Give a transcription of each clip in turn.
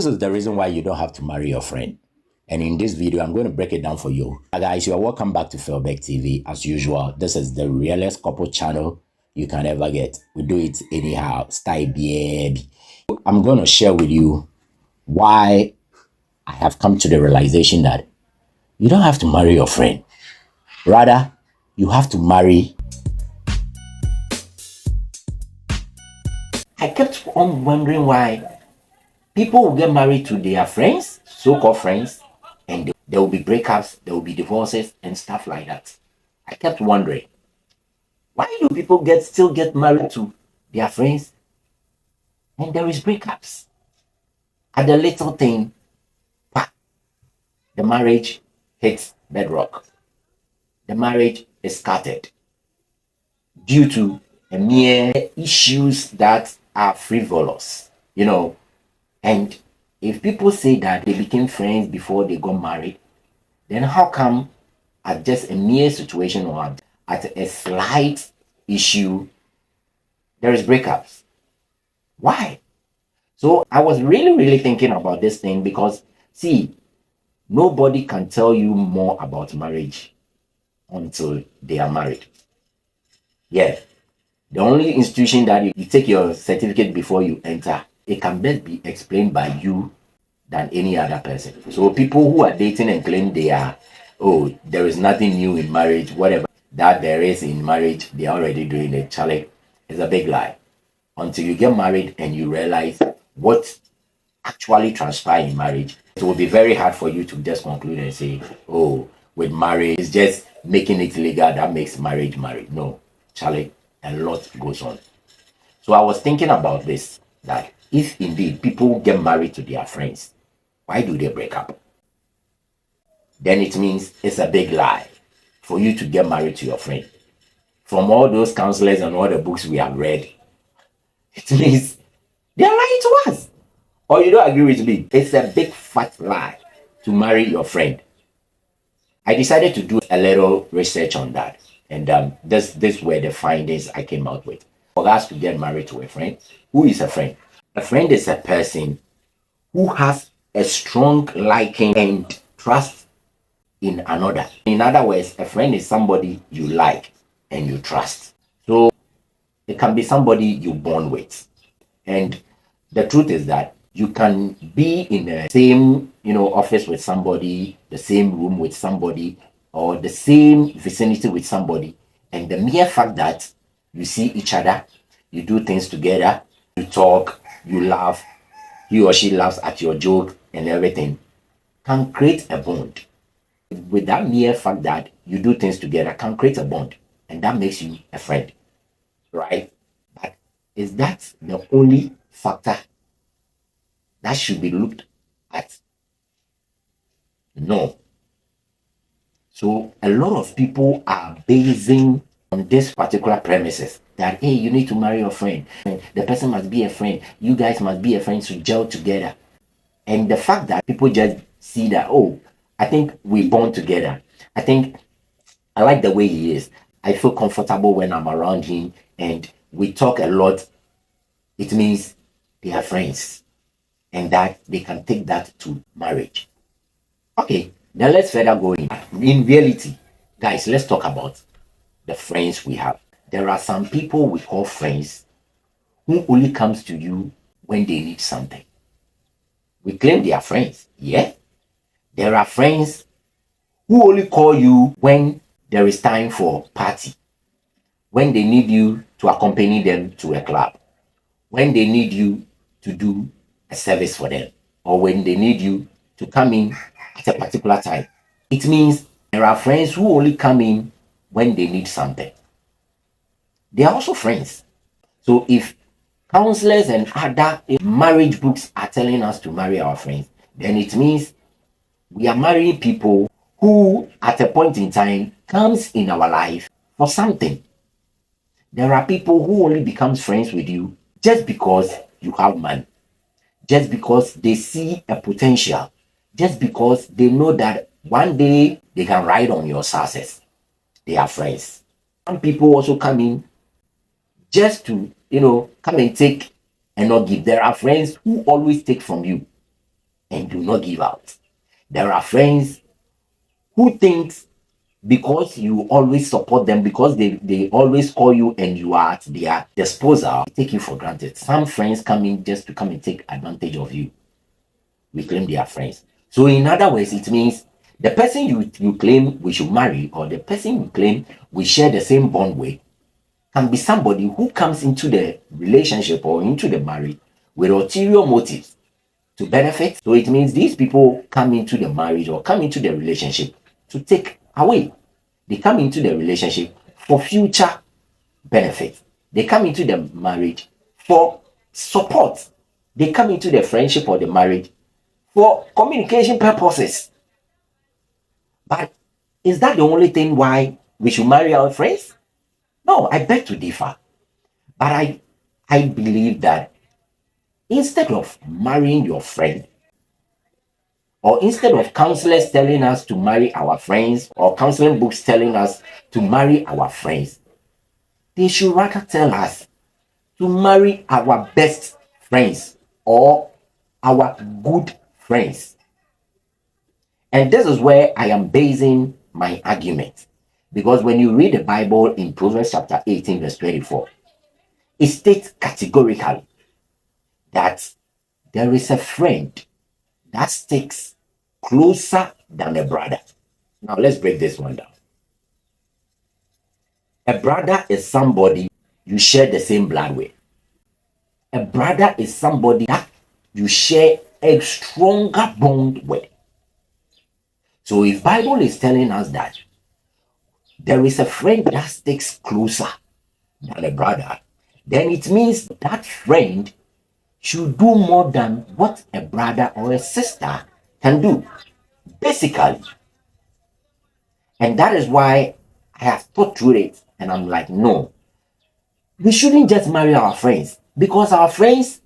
This is the reason why you don't have to marry your friend. And in this video, I'm going to break it down for you. Guys, you are welcome back to Philbeck TV. As usual, this is the realest couple channel you can ever get. We do it anyhow, style baby. I'm going to share with you why I have come to the realization that you don't have to marry your friend. Rather, you have to marry. I kept on wondering why people will get married to their friends, so-called friends, and there will be breakups, there will be divorces and stuff like that. I kept wondering, why do people still get married to their friends and there is breakups? At the little thing, the marriage hits bedrock. The marriage is scattered due to a mere issues that are frivolous, And if people say that they became friends before they got married, then how come at just a mere situation or at a slight issue, there is breakups? Why? So I was really thinking about this thing because, see, nobody can tell you more about marriage until they are married. Yeah. The only institution that you take your certificate before you enter, it can best be explained by you than any other person. So people who are dating and claim they are, oh, there is nothing new in marriage, whatever that there is in marriage, they are already doing it. Charlie, it's a big lie. Until you get married and you realize what actually transpires in marriage, it will be very hard for you to just conclude and say, oh, with marriage, it's just making it legal that makes marriage marriage. No, Charlie, a lot goes on. So I was thinking about this, that if indeed people get married to their friends, why do they break up? Then it means it's a big lie for you to get married to your friend. From all those counselors and all the books we have read, it means they are lying to us. Or you don't agree with me? It's a big fat lie to marry your friend. I decided to do a little research on that. And this were the findings I came out with. For us to get married to a friend, who is a friend? A friend is a person who has a strong liking and trust in another. In other words, a friend is somebody you like and you trust. So it can be somebody you born with. And the truth is that you can be in the same, office with somebody, the same room with somebody, or the same vicinity with somebody. And the mere fact that you see each other, you do things together, you talk, you laugh, he or she laughs at your joke and everything, can create a bond. With that mere fact that you do things together can create a bond. And that makes you a friend, right? But is that the only factor that should be looked at? No. So a lot of people are basing on this particular premises that, hey, you need to marry your friend. The person must be a friend. You guys must be a friend to gel together. And the fact that people just see that, oh, I think we bond together. I think I like the way he is. I feel comfortable when I'm around him and we talk a lot. It means they are friends and that they can take that to marriage. Okay, then let's further go in. In reality, guys, let's talk about the friends we have. There are some people we call friends who only comes to you when they need something. We claim they are friends, yeah? There are friends who only call you when there is time for party, when they need you to accompany them to a club, when they need you to do a service for them, or when they need you to come in at a particular time. It means there are friends who only come in when they need something. They are also friends. So if counselors and other marriage books are telling us to marry our friends, then it means we are marrying people who at a point in time comes in our life for something. There are people who only becomes friends with you just because you have money, just because they see a potential, just because they know that one day they can ride on your success. They are friends. Some people also come in just to, come and take and not give. There are friends who always take from you. and do not give out. There are friends who think because you always support them, because they always call you and you are at their disposal, they take you for granted. Some friends come in just to come and take advantage of you. We claim they are friends. So in other words, it means the person you claim we should marry, or the person you claim we share the same bond with, can be somebody who comes into the relationship or into the marriage with ulterior motives to benefit. So it means these people come into the marriage or come into the relationship to take away. They come into the relationship for future benefit. They come into the marriage for support. They come into the friendship or the marriage for communication purposes. But is that the only thing why we should marry our friends? No, I beg to differ. But I believe that instead of marrying your friend, or instead of counselors telling us to marry our friends, or counseling books telling us to marry our friends, they should rather tell us to marry our best friends or our good friends. And this is where I am basing my argument. Because when you read the Bible in Proverbs chapter 18, verse 24, it states categorically that there is a friend that sticks closer than a brother. Now let's break this one down. A brother is somebody you share the same blood with. A brother is somebody that you share a stronger bond with. So if Bible is telling us that there is a friend that sticks closer than a brother, then it means that friend should do more than what a brother or a sister can do, basically. And that is why I have thought through it and I'm like, no, we shouldn't just marry our friends, because our friends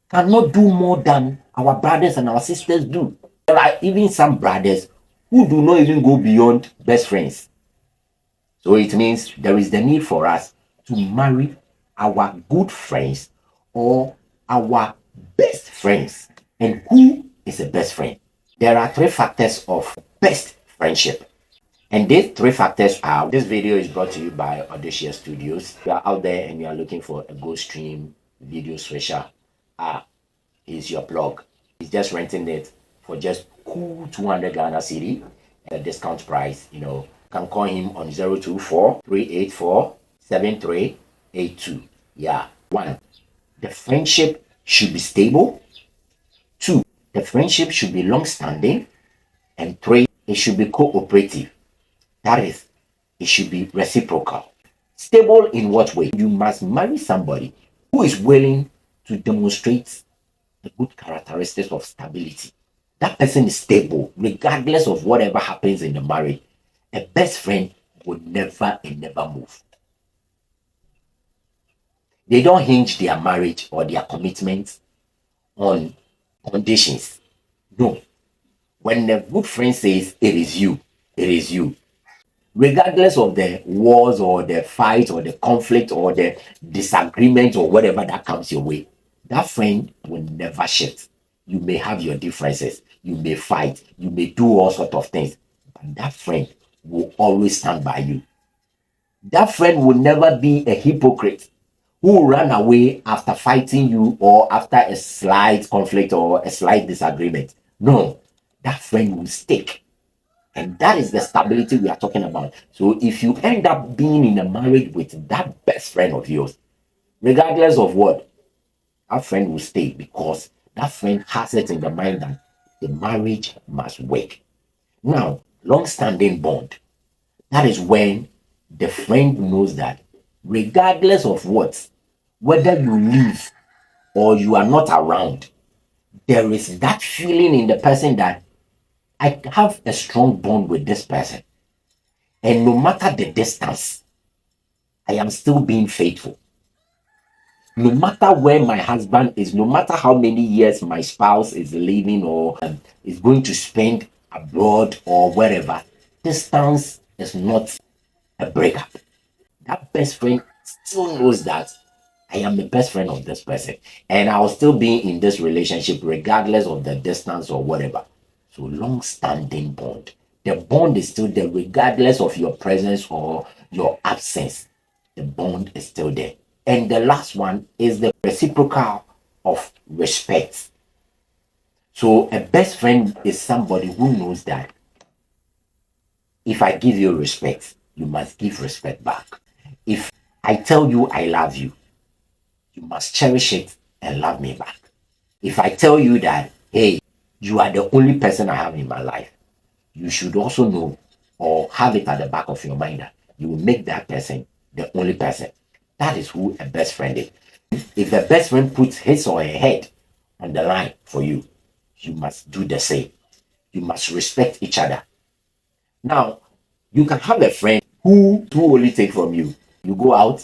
cannot do more than our brothers and our sisters do. There are even some brothers who do not even go beyond best friends. So it means there is the need for us to marry our good friends or our best friends. And who is a best friend? There are three factors of best friendship. And these three factors are, this video is brought to you by Audacious Studios. If you are out there and you are looking for a Go Stream video switcher, is your plug. He's just renting it for just cool 200 Ghana cedi at a discount price. You can call him on 024 384 7382. Yeah. One, the friendship should be stable. Two, the friendship should be long standing. And three, it should be cooperative. That is, it should be reciprocal. Stable in what way? You must marry somebody who is willing to demonstrate the good characteristics of stability. That person is stable regardless of whatever happens in the marriage. A best friend would never and never move. They don't hinge their marriage or their commitment on conditions. No. When the good friend says it is you, it is you. Regardless of the wars or the fight or the conflict or the disagreement or whatever that comes your way, that friend will never shift. You may have your differences, you may fight, you may do all sorts of things, but that friend will always stand by you. That friend will never be a hypocrite who will run away after fighting you or after a slight conflict or a slight disagreement. No, that friend will stick. And that is the stability we are talking about. So if you end up being in a marriage with that best friend of yours, regardless of what, that friend will stay, because that friend has it in the mind that the marriage must work. Now, long-standing bond. That is when the friend knows that regardless of what, whether you leave or you are not around, there is that feeling in the person that I have a strong bond with this person. And no matter the distance, I am still being faithful. No matter where my husband is, no matter how many years my spouse is living or is going to spend abroad or wherever, distance is not a breakup. That best friend still knows that I am the best friend of this person, and I'll still be in this relationship regardless of the distance or whatever. So, long standing bond. The bond is still there regardless of your presence or your absence. The bond is still there. And the last one is the reciprocal of respect. So, a best friend is somebody who knows that if I give you respect, you must give respect back. If I tell you I love you, you must cherish it and love me back. If I tell you that, hey, you are the only person I have in my life, you should also know or have it at the back of your mind that you will make that person the only person. That is who a best friend is. If a best friend puts his or her head on the line for you, you must do the same. You must respect each other. Now, you can have a friend who only take from you. You go out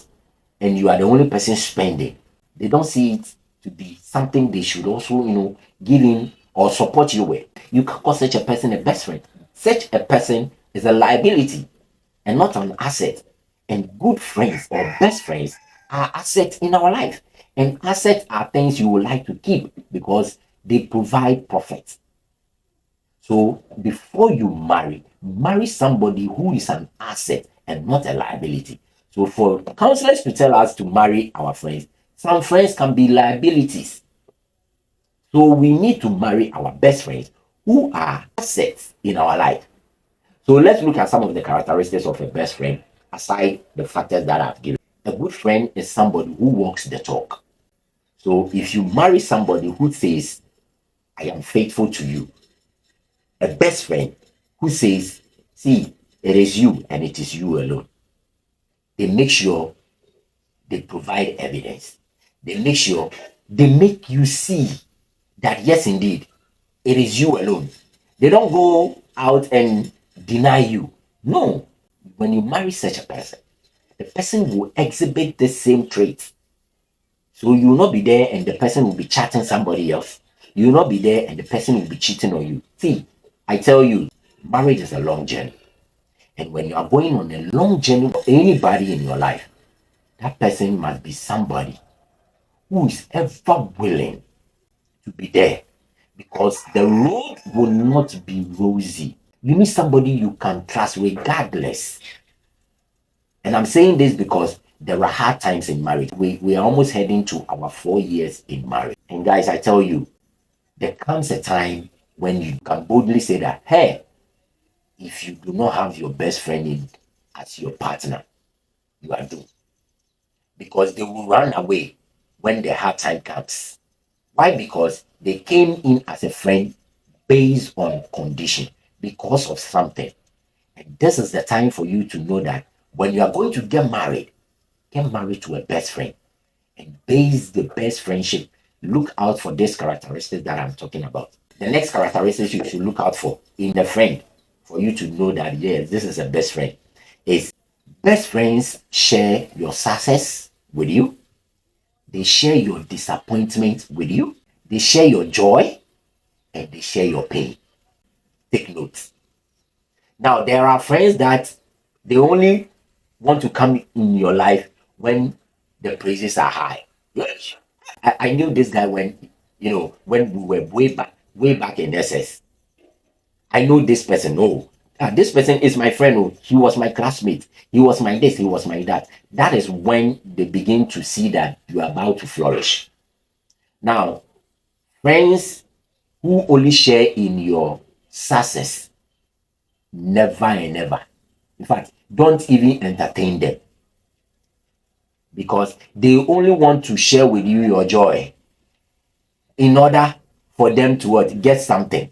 and you are the only person spending. They don't see it to be something they should also, give in or support you with. You can call such a person a best friend. Such a person is a liability and not an asset. And good friends or best friends are assets in our life. And assets are things you would like to keep because they provide profit. So before you marry somebody who is an asset and not a liability. So for counselors to tell us to marry our friends, some friends can be liabilities. So we need to marry our best friends who are assets in our life. So let's look at some of the characteristics of a best friend aside the factors that I've given. A good friend is somebody who walks the talk. So if you marry somebody who says, I am faithful to you, a best friend who says, see, it is you and it is you alone. They make sure they provide evidence. They make sure they make you see that, yes, indeed, it is you alone. They don't go out and deny you. No. When you marry such a person, the person will exhibit the same traits. So you will not be there and the person will be chatting somebody else. You will not be there and the person will be cheating on you. See, I tell you, marriage is a long journey. And when you are going on a long journey with anybody in your life, that person must be somebody who is ever willing to be there because the road will not be rosy. You need somebody you can trust regardless. And I'm saying this because there are hard times in marriage. We are almost heading to our 4 years in marriage. And guys, I tell you, there comes a time when you can boldly say that, hey, if you do not have your best friend in as your partner, you are doomed. Because they will run away when the hard time comes. Why? Because they came in as a friend based on condition, because of something. And this is the time for you to know that when you are going to get married to a best friend and base the best friendship. Look out for this characteristic that I'm talking about. The next characteristics you should look out for in the friend for you to know that, yes, this is a best friend is best friends share your success with you. They share your disappointment with you. They share your joy and they share your pain. Take notes. Now, there are friends that they only want to come in your life when the praises are high. Yes. I knew this guy when we were way back in SS. I know this person. Oh, this person is my friend. Oh, he was my classmate. He was my this. He was my that. That is when they begin to see that you are about to flourish. Now, friends who only share in your success, never and never. In fact, don't even entertain them because they only want to share with you your joy in order for them to what, get something.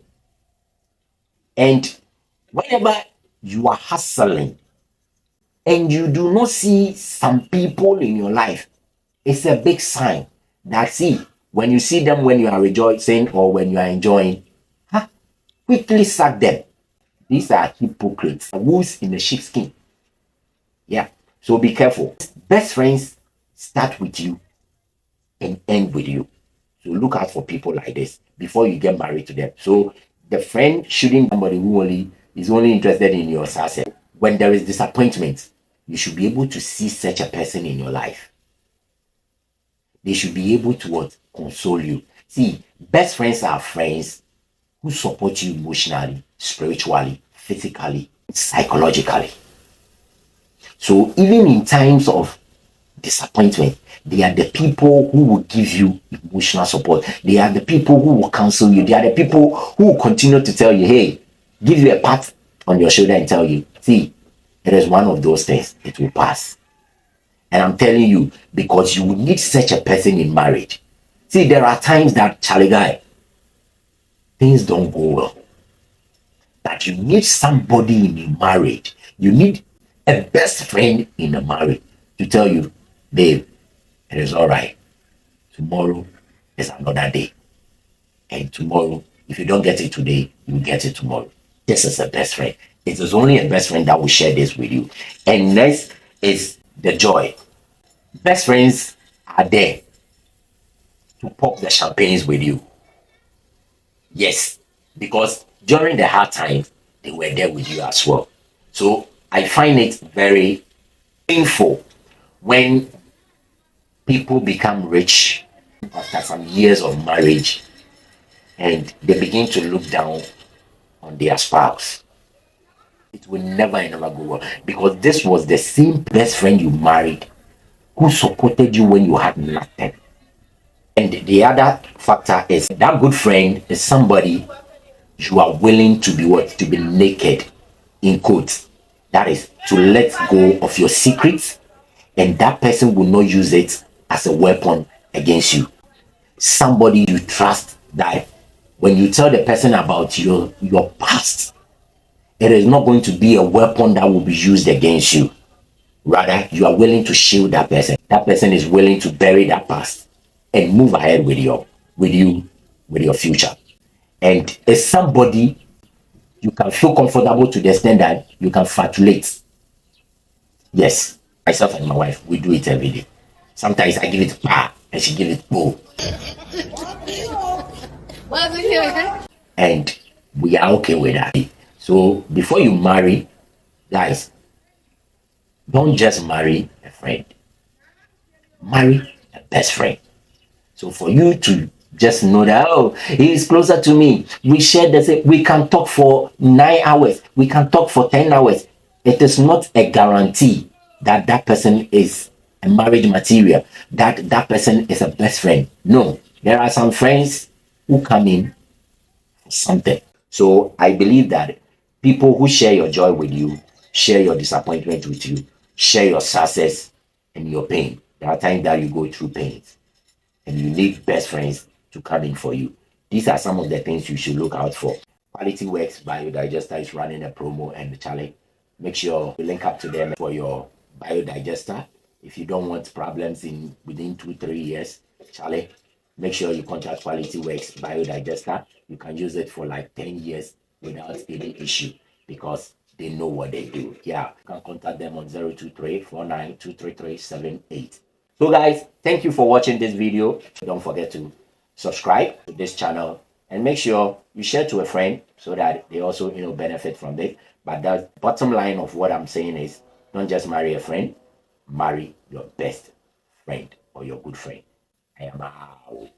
And whenever you are hustling and you do not see some people in your life, it's a big sign that, see, when you see them when you are rejoicing or when you are enjoying, huh, quickly sack them. These are hypocrites, wolves in the sheepskin. Yeah. So be careful. Best friends start with you and end with you. So look out for people like this before you get married to them. So the friend shouldn't be somebody who only is only interested in your success. When there is disappointment, you should be able to see such a person in your life. They should be able to what? Console you. See, best friends are friends who support you emotionally, spiritually, physically, psychologically. So even in times of disappointment, they are the people who will give you emotional support. They are the people who will counsel you. They are the people who will continue to tell you, hey, give you a pat on your shoulder and tell you, see, it is one of those things, it will pass. And I'm telling you, because you will need such a person in marriage. See, there are times that, Charlie guy, things don't go well. That you need somebody in your marriage. You need a best friend in a marriage to tell you, babe, it is all right. Tomorrow is another day. And tomorrow, if you don't get it today, you get it tomorrow. This is a best friend. It is only a best friend that will share this with you. And next is the joy. Best friends are there to pop the champagnes with you. Yes, because during the hard times, they were there with you as well. So I find it very painful when people become rich after some years of marriage and they begin to look down on their spouse. It will never and never go well because this was the same best friend you married who supported you when you had nothing. And the other factor is that good friend is somebody you are willing to be what? To be naked, in quotes. That is to let go of your secrets, and that person will not use it as a weapon against you. Somebody you trust that when you tell the person about your past, it is not going to be a weapon that will be used against you. Rather, you are willing to shield that person. That person is willing to bury that past and move ahead with your future. And it's somebody you can feel comfortable to the extent that you can fatulate. Yes, myself and my wife, we do it every day. Sometimes I give it pa and she give it po. And we are okay with that. So before you marry, guys, don't just marry a friend, marry a best friend. So for you to just know that, oh, he is closer to me. We share the same, we can talk for 9 hours, we can talk for 10 hours. It is not a guarantee that that person is a marriage material, that that person is a best friend. No, there are some friends who come in for something. So I believe that people who share your joy with you, share your disappointment with you, share your success and your pain. There are times that you go through pains and you need best friends to come in for you. These are some of the things you should look out for. Quality Works Biodigester is running a promo and challenge. Make sure you link up to them for your biodigester. If you don't want problems in within 2-3 years, Charlie, make sure you contact Quality Works Biodigester. You can use it for like 10 years without any issue because they know what they do. Yeah, you can contact them on 023-4923378. So guys, thank you for watching this video. Don't forget to subscribe to this channel and make sure you share to a friend so that they also benefit from it. But the bottom line of what I'm saying is don't just marry a friend, marry your best friend or your good friend. I am out.